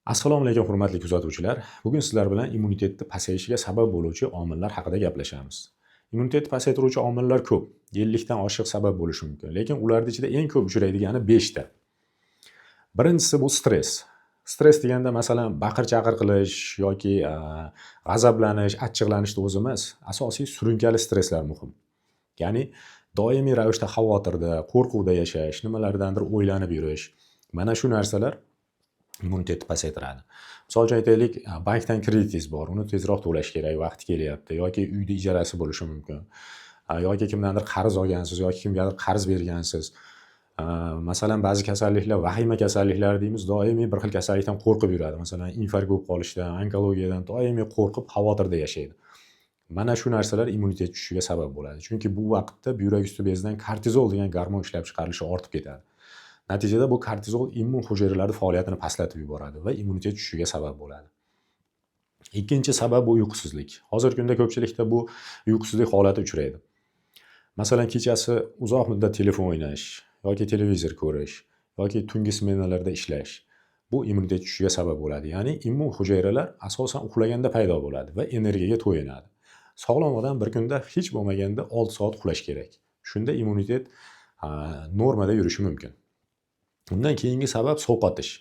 Assalomu alaykum hurmatli kuzatuvchilar. Bugun sizlar bilan immunitetni pasayishiga sabab bo'luvchi omillar haqida gaplashamiz. Immunitetni pasaytiruvchi omillar ko'p, 50 dan oshiq sabab bo'lishi mumkin, lekin ularning ichida eng ko'p uchraydigani 5 ta. Birinchisi bu stress. Stress deganda masalan baqir-chaqir qilish yoki g'azablanish, achchiqlanishni o'zi emas, asosiy surunkali stresslar muhim. Ya'ni doimiy ravishda xavotirda, qo'rquvda yashash, nimalardandir o'ylanib yurish. Mana shu narsalar immunitetni pasaytiradi. Misol uchun aytaylik, bankdan kreditingiz bor, uni tezroq to'lash kerak, vaqti kelyapti yoki uyni ijarasi bo'lishi mumkin. Yoki kimdandir qarz olgansiz yoki kimgadir qarz bergansiz. Masalan, ba'zi kasalliklar, vahima kasalliklar deymiz, doimiy bir xil kasallikdan qo'rqib yuradi. Masalan, infarkt bo'lib qolishdan, onkologiyadan doimiy qo'rqib, xavotirda yashaydi. Mana shu narsalar immunitet tushishiga sabab bo'ladi. Chunki bu vaqtda buyrak usti bezidan kortizol degan gormon ishlab chiqarilishi ortib ketadi. Natijada bu kortizol immun hujayralari faoliyatini pastlatib yuboradi va immunitet tushishiga sabab bo'ladi. Ikkinchi sabab bu uyqusizlik. Hozirgi kunda ko'pchilikda bu uyqusizlik holati uchraydi. Masalan, kechasi uzoq muddat telefon o'ynash yoki televizor ko'rish yoki tungi smenalarda ishlash. Bu immunitet tushishiga sabab bo'ladi. Ya'ni immun hujayralar asosan uxlaganda paydo bo'ladi va energiyaga to'yinadi. Sog'lom odam bir kunda hech bo'lmaganda 6 soat uxlash kerak. Shunda immunitet normada yurishi mumkin. Undan keyingi sabab sovqotish.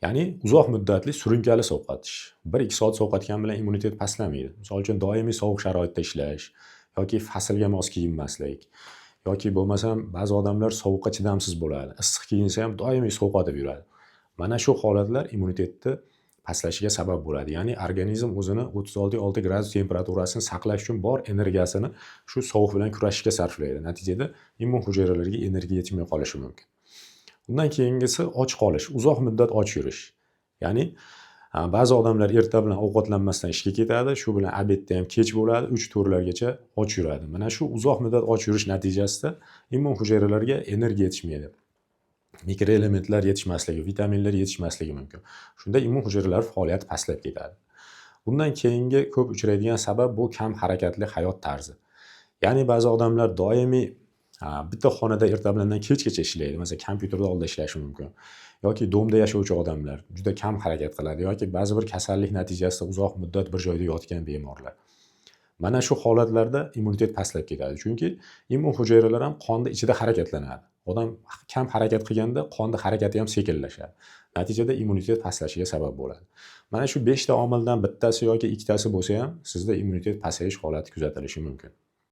Ya'ni uzoq muddatli surunkali sovqotish. 1-2 soat sovqotgan bilan immunitet pastlamaydi. Misol uchun doimiy sovuq sharoitda ishlash yoki faslga mos kiyinmaslik yoki bo'lmasam ba'zi odamlar sovuqqa chidamsiz bo'ladi. Issiq kiyinsa ham doimiy sovqotib yuradi. Mana shu holatlar immunitetni pastlashiga sabab bo'ladi. Ya'ni organizm o'zini 36 gradus temperaturasini saqlash uchun bor energiyasini shu sovuq bilan kurashishga sarflaydi. Natijada immun hujayralariga energiya yetmay qolishi mumkin. Undan keyingisi och qolish, uzoq muddat och yurish. Ya'ni ba'zi odamlar erta bilan ovqatlanmasdan ishga ketadi, shu bilan obedda ham kech bo'ladi, 3-4 largacha och yuradi. Mana shu uzoq muddat och yurish natijasida immun hujayralariga energiya yetishmaydi. Mikroelementlar yetishmasligi, vitaminlar yetishmasligi mumkin. Shunda immun hujayralari faoliyati pastlab ketadi. Bundan keyingi ko'p uchraydigan sabab bu kam harakatli hayot tarzi. Ya'ni ba'zi odamlar doimiy bitta xonada erta bilan kechgacha ishlaydi. Masalan, kompyuterda oldida ishlashi mumkin. Yoki domda yashovchi odamlar juda kam harakat qiladi yoki ba'zi bir kasallik natijasida uzoq muddat bir joyda yotgan bemorlar. Mana shu holatlarda immunitet pastlab ketadi. Chunki immun hujayralar ham qonda ichida harakatlanadi. Odam kam harakat qilganda qonda harakati ham sekinlashadi. Natijada immunitet pastlashiga sabab bo'ladi. Mana shu 5 ta omildan bittasi yoki ikkitasi bo'lsa ham sizda immunitet pasayish holati kuzatilishi mumkin.